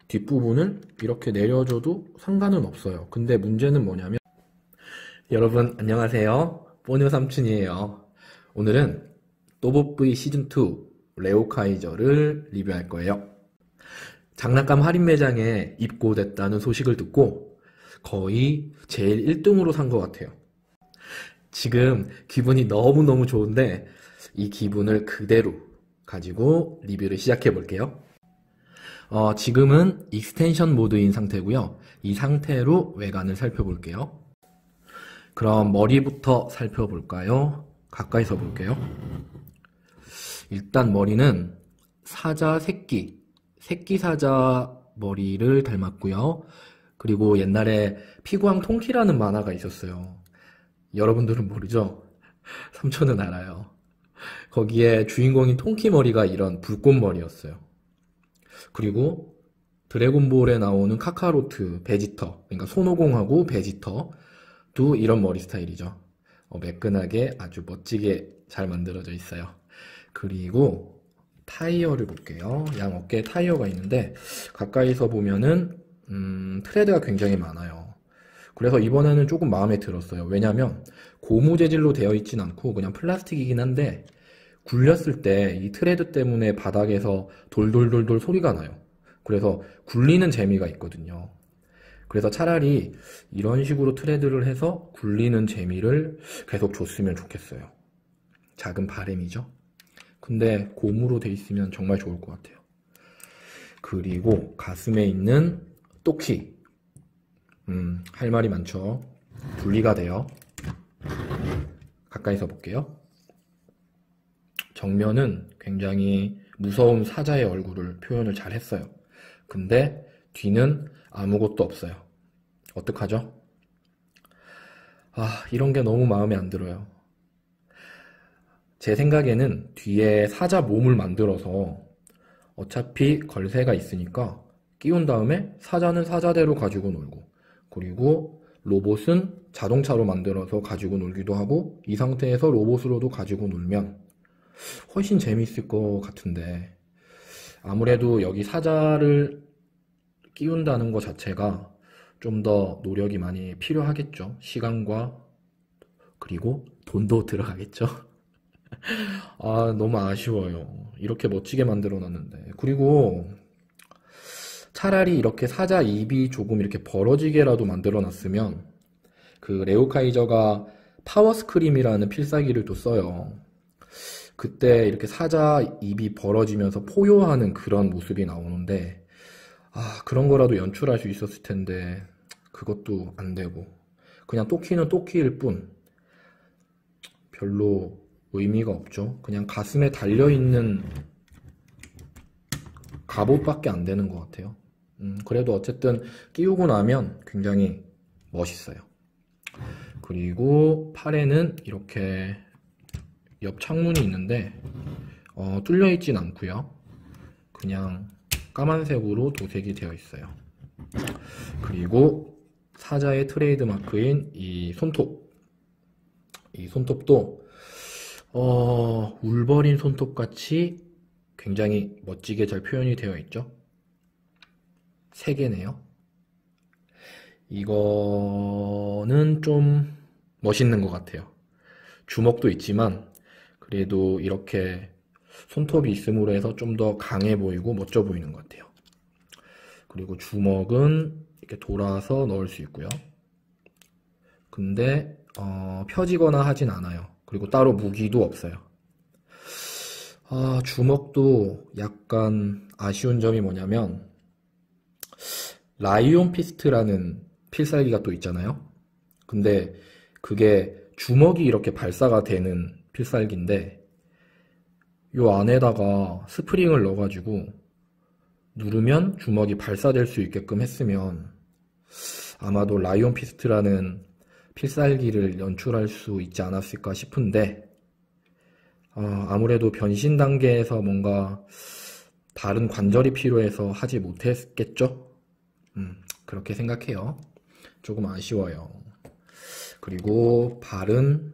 뒷부분을 이렇게 내려줘도 상관은 없어요. 근데 문제는 뭐냐면, 여러분 안녕하세요. 뽀뉴 삼촌이에요. 오늘은 또봇브이 시즌2 레오카이저를 리뷰할 거예요. 장난감 할인 매장에 입고됐다는 소식을 듣고 거의 제일 1등으로 산 것 같아요. 지금 기분이 너무너무 좋은데 이 기분을 그대로 가지고 리뷰를 시작해 볼게요. 지금은 익스텐션 모드인 상태고요. 이 상태로 외관을 살펴볼게요. 그럼 머리부터 살펴볼까요? 가까이서 볼게요. 일단 머리는 사자 새끼 사자 머리를 닮았고요. 그리고 옛날에 피구왕 통키라는 만화가 있었어요. 여러분들은 모르죠? 삼촌은 알아요. 거기에 주인공인 통키 머리가 이런 불꽃 머리였어요. 그리고 드래곤볼에 나오는 카카로트, 베지터, 그러니까 손오공하고 베지터도 이런 머리 스타일이죠. 매끈하게 아주 멋지게 잘 만들어져 있어요. 그리고 타이어를 볼게요. 양 어깨에 타이어가 있는데 가까이서 보면은 트레드가 굉장히 많아요. 그래서 이번에는 조금 마음에 들었어요. 왜냐면 고무 재질로 되어 있진 않고 그냥 플라스틱이긴 한데 굴렸을 때 이 트레드 때문에 바닥에서 돌돌돌돌 소리가 나요. 그래서 굴리는 재미가 있거든요. 그래서 차라리 이런 식으로 트레드를 해서 굴리는 재미를 계속 줬으면 좋겠어요. 작은 바람이죠. 근데 고무로 돼 있으면 정말 좋을 것 같아요. 그리고 가슴에 있는 또키. 할 말이 많죠. 분리가 돼요. 가까이서 볼게요. 정면은 굉장히 무서운 사자의 얼굴을 표현을 잘 했어요. 근데 뒤는 아무것도 없어요. 어떡하죠? 이런 게 너무 마음에 안 들어요. 제 생각에는 뒤에 사자 몸을 만들어서 어차피 걸쇠가 있으니까 끼운 다음에 사자는 사자대로 가지고 놀고, 그리고 로봇은 자동차로 만들어서 가지고 놀기도 하고 이 상태에서 로봇으로도 가지고 놀면 훨씬 재밌을 것 같은데, 아무래도 여기 사자를 끼운다는 것 자체가 좀 더 노력이 많이 필요하겠죠. 시간과 그리고 돈도 들어가겠죠. 너무 아쉬워요. 이렇게 멋지게 만들어 놨는데. 그리고 차라리 이렇게 사자 입이 조금 이렇게 벌어지게라도 만들어 놨으면, 그 레오카이저가 파워스크림이라는 필살기를 또 써요. 그때 이렇게 사자 입이 벌어지면서 포효하는 그런 모습이 나오는데, 그런 거라도 연출할 수 있었을 텐데 그것도 안 되고 그냥 또키는 또키일 뿐 별로 의미가 없죠. 그냥 가슴에 달려있는 갑옷밖에 안 되는 것 같아요. 그래도 어쨌든 끼우고 나면 굉장히 멋있어요. 그리고 팔에는 이렇게 옆 창문이 있는데 뚫려 있진 않고요. 그냥 까만색으로 도색이 되어 있어요. 그리고 사자의 트레이드 마크인 이 손톱. 이 손톱도 울버린 손톱같이 굉장히 멋지게 잘 표현이 되어 있죠. 3개네요. 이거는 좀 멋있는 것 같아요. 주먹도 있지만 그래도 이렇게 손톱이 있음으로 해서 좀 더 강해 보이고 멋져 보이는 것 같아요. 그리고 주먹은 이렇게 돌아서 넣을 수 있고요. 근데 펴지거나 하진 않아요. 그리고 따로 무기도 없어요. 주먹도 약간 아쉬운 점이 뭐냐면 라이온 피스트라는 필살기가 또 있잖아요. 근데 그게 주먹이 이렇게 발사가 되는 필살기인데 요 안에다가 스프링을 넣어가지고 누르면 주먹이 발사될 수 있게끔 했으면 아마도 라이온 피스트라는 필살기를 연출할 수 있지 않았을까 싶은데, 아무래도 변신 단계에서 뭔가 다른 관절이 필요해서 하지 못했겠죠? 그렇게 생각해요. 조금 아쉬워요. 그리고 발은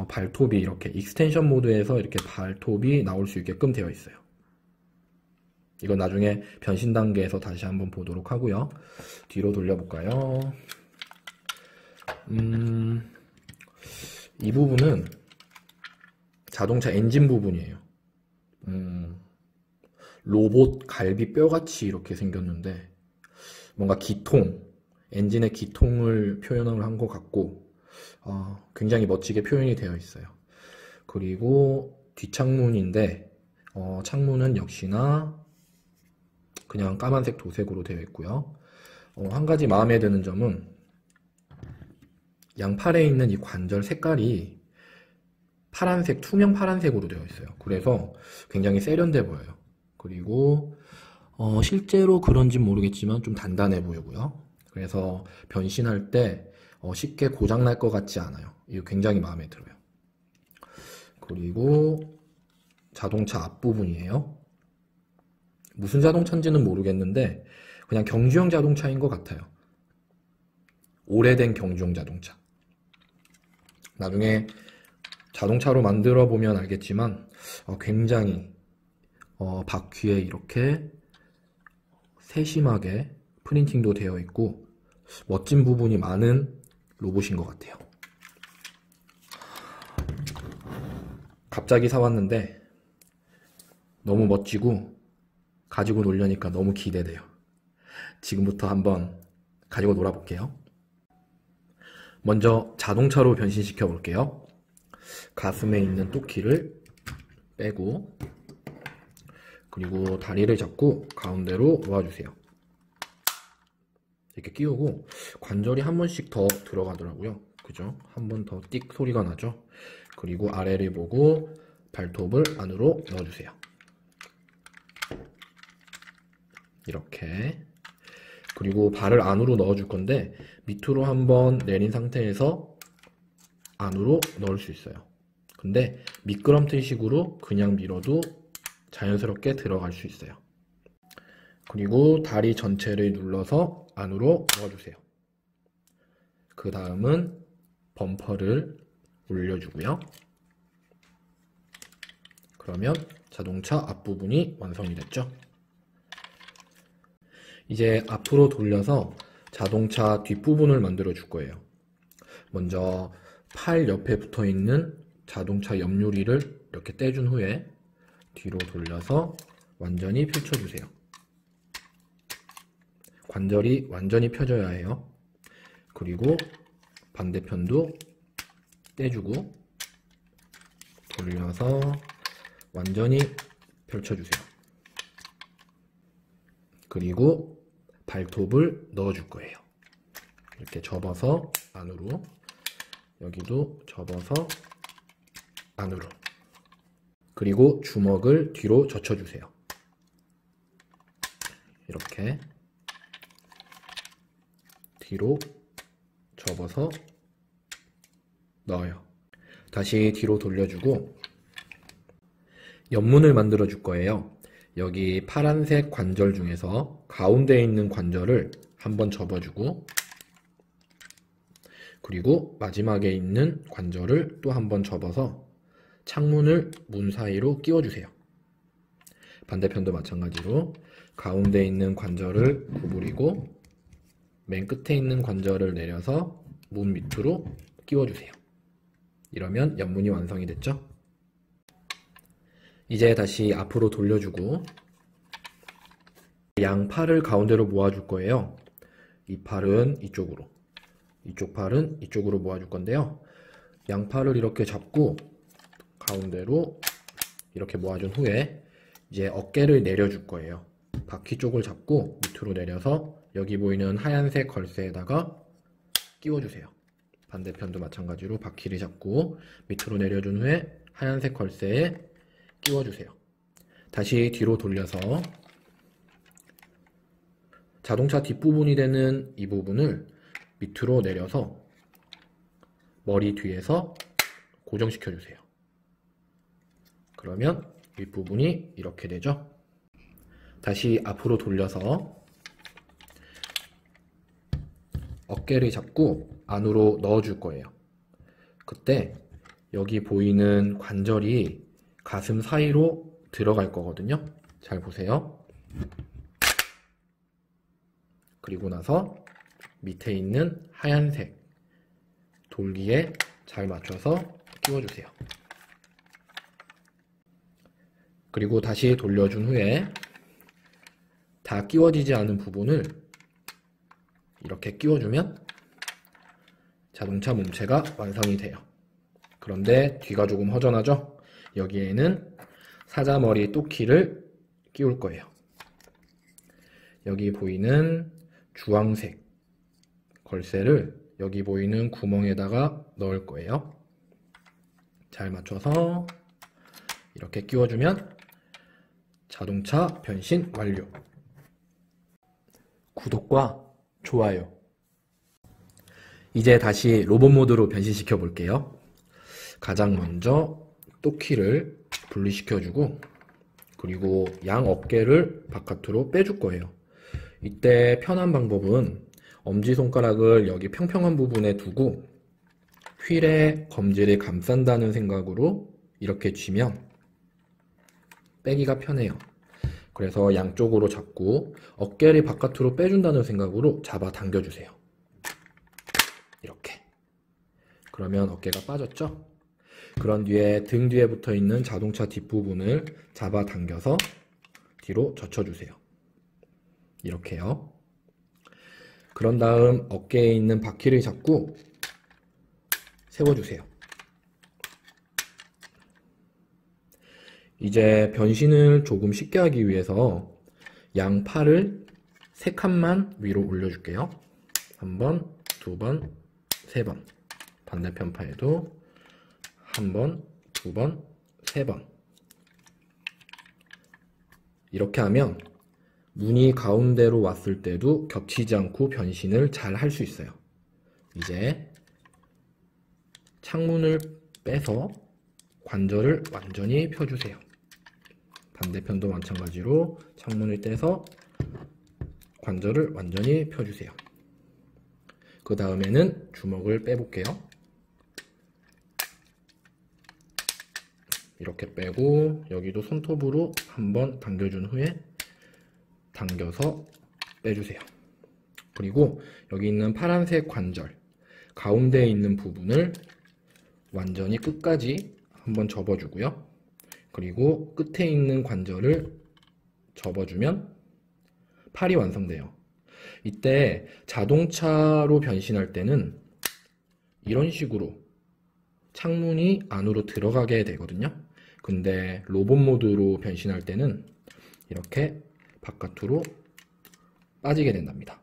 발톱이 이렇게 익스텐션 모드에서 이렇게 발톱이 나올 수 있게끔 되어 있어요. 이건 나중에 변신 단계에서 다시 한번 보도록 하고요. 뒤로 돌려볼까요? 이 부분은 자동차 엔진 부분이에요. 로봇 갈비 뼈같이 이렇게 생겼는데 뭔가 기통, 엔진의 기통을 표현을 한 것 같고 굉장히 멋지게 표현이 되어 있어요. 그리고 뒷창문인데 창문은 역시나 그냥 까만색 도색으로 되어 있고요. 한 가지 마음에 드는 점은 양팔에 있는 이 관절 색깔이 파란색, 투명 파란색으로 되어 있어요. 그래서 굉장히 세련돼 보여요. 그리고 실제로 그런진 모르겠지만 좀 단단해 보이고요. 그래서 변신할 때 쉽게 고장날 것 같지 않아요. 이거 굉장히 마음에 들어요. 그리고 자동차 앞부분이에요. 무슨 자동차인지는 모르겠는데 그냥 경주형 자동차인 것 같아요. 오래된 경주형 자동차. 나중에 자동차로 만들어 보면 알겠지만 굉장히 바퀴에 이렇게 세심하게 프린팅도 되어 있고 멋진 부분이 많은 로봇인 것 같아요. 갑자기 사왔는데 너무 멋지고 가지고 놀려니까 너무 기대돼요. 지금부터 한번 가지고 놀아볼게요. 먼저 자동차로 변신시켜 볼게요. 가슴에 있는 토끼를 빼고 그리고 다리를 잡고 가운데로 놓아주세요. 이렇게 끼우고 관절이 한 번씩 더 들어가더라고요. 그죠? 한 번 더 띡 소리가 나죠? 그리고 아래를 보고 발톱을 안으로 넣어주세요. 이렇게. 그리고 발을 안으로 넣어줄 건데 밑으로 한번 내린 상태에서 안으로 넣을 수 있어요. 근데 미끄럼틀 식으로 그냥 밀어도 자연스럽게 들어갈 수 있어요. 그리고 다리 전체를 눌러서 안으로 넣어주세요. 그 다음은 범퍼를 올려주고요. 그러면 자동차 앞부분이 완성이 됐죠. 이제 앞으로 돌려서 자동차 뒷부분을 만들어 줄 거예요. 먼저 팔 옆에 붙어 있는 자동차 옆유리를 이렇게 떼준 후에 뒤로 돌려서 완전히 펼쳐주세요. 관절이 완전히 펴져야 해요. 그리고 반대편도 떼주고 돌려서 완전히 펼쳐주세요. 그리고 발톱을 넣어줄 거예요. 이렇게 접어서 안으로, 여기도 접어서 안으로. 그리고 주먹을 뒤로 젖혀주세요. 이렇게 뒤로 접어서 넣어요. 다시 뒤로 돌려주고 옆문을 만들어 줄 거예요. 여기 파란색 관절 중에서 가운데에 있는 관절을 한번 접어주고 그리고 마지막에 있는 관절을 또 한번 접어서 창문을 문 사이로 끼워주세요. 반대편도 마찬가지로 가운데에 있는 관절을 구부리고 맨 끝에 있는 관절을 내려서 문 밑으로 끼워주세요. 이러면 옆문이 완성이 됐죠? 이제 다시 앞으로 돌려주고 양팔을 가운데로 모아줄 거예요. 이 팔은 이쪽으로, 이쪽 팔은 이쪽으로 모아줄 건데요. 양팔을 이렇게 잡고 가운데로 이렇게 모아준 후에 이제 어깨를 내려줄 거예요. 바퀴 쪽을 잡고 밑으로 내려서 여기 보이는 하얀색 걸쇠에다가 끼워주세요. 반대편도 마찬가지로 바퀴를 잡고 밑으로 내려준 후에 하얀색 걸쇠에 끼워주세요. 다시 뒤로 돌려서 자동차 뒷부분이 되는 이 부분을 밑으로 내려서 머리 뒤에서 고정시켜주세요. 그러면 윗부분이 이렇게 되죠. 다시 앞으로 돌려서 어깨를 잡고 안으로 넣어줄 거예요. 그때 여기 보이는 관절이 가슴 사이로 들어갈 거거든요. 잘 보세요. 그리고 나서 밑에 있는 하얀색 돌기에 잘 맞춰서 끼워주세요. 그리고 다시 돌려준 후에 다 끼워지지 않은 부분을 이렇게 끼워주면 자동차 몸체가 완성이 돼요. 그런데 뒤가 조금 허전하죠? 여기에는 사자머리 또키를 끼울 거예요. 여기 보이는 주황색 걸쇠를 여기 보이는 구멍에다가 넣을 거예요. 잘 맞춰서 이렇게 끼워주면 자동차 변신 완료. 구독과 좋아요. 이제 다시 로봇 모드로 변신시켜 볼게요. 가장 먼저 또키를 분리시켜주고 그리고 양 어깨를 바깥으로 빼줄 거예요. 이때 편한 방법은 엄지손가락을 여기 평평한 부분에 두고 휠에 검지를 감싼다는 생각으로 이렇게 쥐면 빼기가 편해요. 그래서 양쪽으로 잡고 어깨를 바깥으로 빼준다는 생각으로 잡아 당겨주세요. 이렇게. 그러면 어깨가 빠졌죠? 그런 뒤에 등 뒤에 붙어 있는 자동차 뒷부분을 잡아 당겨서 뒤로 젖혀주세요. 이렇게요. 그런 다음 어깨에 있는 바퀴를 잡고 세워주세요. 이제 변신을 조금 쉽게 하기 위해서 양 팔을 3칸만 위로 올려줄게요. 1번, 2번, 3번. 반대편 팔도 1번, 2번, 3번. 이렇게 하면 문이 가운데로 왔을 때도 겹치지 않고 변신을 잘 할 수 있어요. 이제 창문을 빼서 관절을 완전히 펴주세요. 반대편도 마찬가지로 창문을 떼서 관절을 완전히 펴주세요. 그 다음에는 주먹을 빼볼게요. 이렇게 빼고 여기도 손톱으로 한번 당겨준 후에 당겨서 빼주세요. 그리고 여기 있는 파란색 관절 가운데에 있는 부분을 완전히 끝까지 한번 접어주고요. 그리고 끝에 있는 관절을 접어주면 팔이 완성돼요. 이때 자동차로 변신할 때는 이런 식으로 창문이 안으로 들어가게 되거든요. 근데 로봇 모드로 변신할 때는 이렇게 바깥으로 빠지게 된답니다.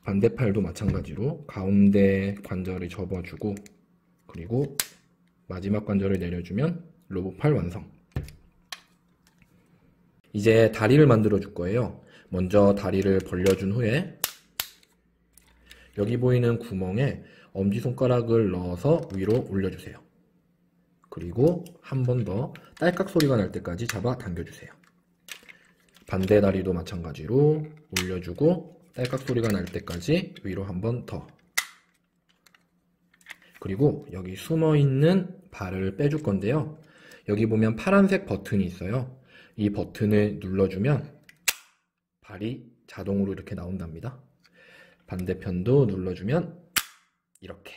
반대팔도 마찬가지로 가운데 관절을 접어주고 그리고 마지막 관절을 내려주면 로봇팔 완성. 이제 다리를 만들어 줄 거예요. 먼저 다리를 벌려준 후에 여기 보이는 구멍에 엄지손가락을 넣어서 위로 올려주세요. 그리고 한 번 더 딸깍 소리가 날 때까지 잡아 당겨주세요. 반대 다리도 마찬가지로 올려주고 딸깍 소리가 날 때까지 위로 한 번 더. 그리고 여기 숨어있는 발을 빼줄 건데요. 여기 보면 파란색 버튼이 있어요. 이 버튼을 눌러주면 발이 자동으로 이렇게 나온답니다. 반대편도 눌러주면 이렇게.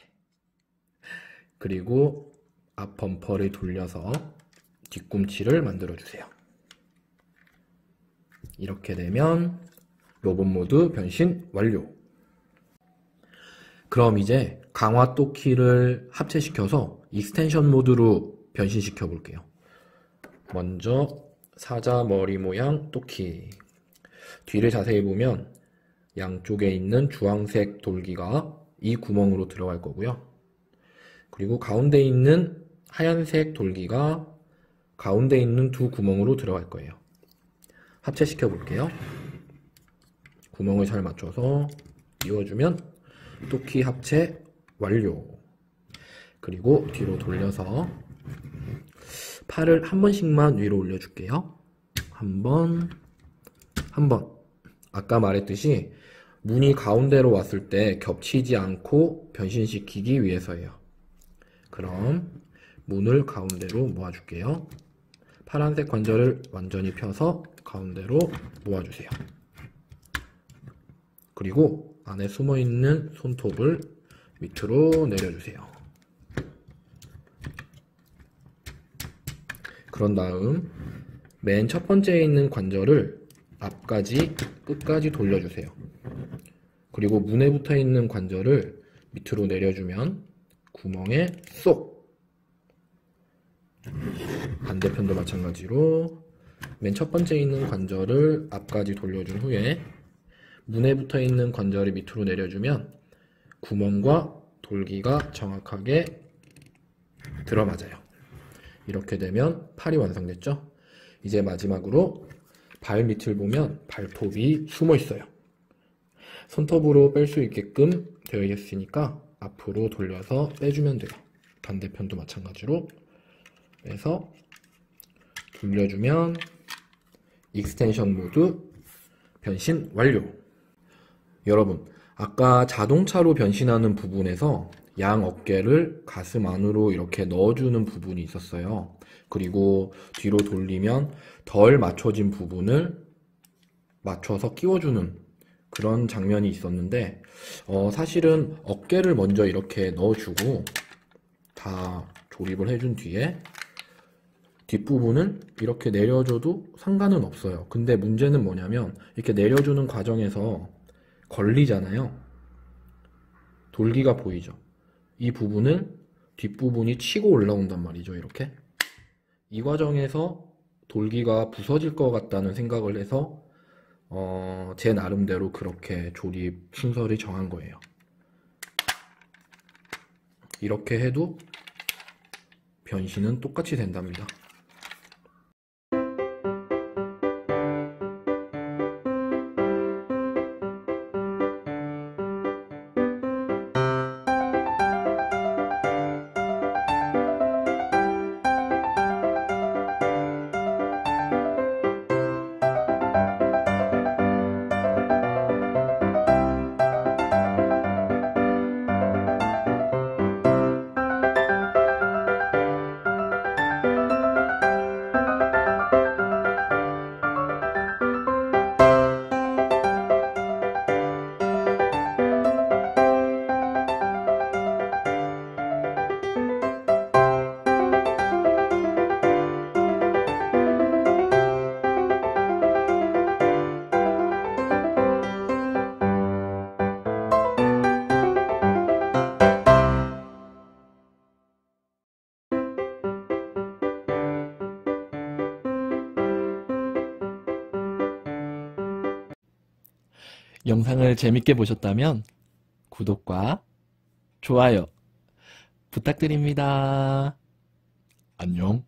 그리고 앞 범퍼를 돌려서 뒤꿈치를 만들어주세요. 이렇게 되면 로봇 모드 변신 완료. 그럼 이제 강화 또키를 합체시켜서 익스텐션 모드로 변신시켜 볼게요. 먼저 사자 머리 모양 또키. 뒤를 자세히 보면 양쪽에 있는 주황색 돌기가 이 구멍으로 들어갈 거고요. 그리고 가운데 있는 하얀색 돌기가 가운데 있는 두 구멍으로 들어갈 거예요. 합체시켜 볼게요. 구멍을 잘 맞춰서 끼워주면 또키 합체 완료. 그리고 뒤로 돌려서 팔을 한 번씩만 위로 올려줄게요. 한 번, 한 번. 아까 말했듯이 문이 가운데로 왔을 때 겹치지 않고 변신시키기 위해서예요. 그럼 문을 가운데로 모아줄게요. 파란색 관절을 완전히 펴서 가운데로 모아주세요. 그리고 안에 숨어있는 손톱을 밑으로 내려주세요. 그런 다음 맨 첫 번째에 있는 관절을 앞까지 끝까지 돌려주세요. 그리고 문에 붙어있는 관절을 밑으로 내려주면 구멍에 쏙! 반대편도 마찬가지로 맨 첫 번째에 있는 관절을 앞까지 돌려준 후에 문에 붙어있는 관절을 밑으로 내려주면 구멍과 돌기가 정확하게 들어맞아요. 이렇게 되면 팔이 완성됐죠? 이제 마지막으로 발 밑을 보면 발톱이 숨어 있어요. 손톱으로 뺄 수 있게끔 되어 있으니까 앞으로 돌려서 빼주면 돼요. 반대편도 마찬가지로 빼서 돌려주면 익스텐션 모드 변신 완료! 여러분, 아까 자동차로 변신하는 부분에서 양 어깨를 가슴 안으로 이렇게 넣어주는 부분이 있었어요. 그리고 뒤로 돌리면 덜 맞춰진 부분을 맞춰서 끼워주는 그런 장면이 있었는데 사실은 어깨를 먼저 이렇게 넣어주고 다 조립을 해준 뒤에 뒷부분을 이렇게 내려줘도 상관은 없어요. 근데 문제는 뭐냐면 이렇게 내려주는 과정에서 걸리잖아요. 돌기가 보이죠. 이 부분을 뒷부분이 치고 올라온단 말이죠. 이렇게 이 과정에서 돌기가 부서질 것 같다는 생각을 해서 제 나름대로 그렇게 조립 순서를 정한 거예요. 이렇게 해도 변신은 똑같이 된답니다. 영상을 재밌게 보셨다면 구독과 좋아요 부탁드립니다. 안녕.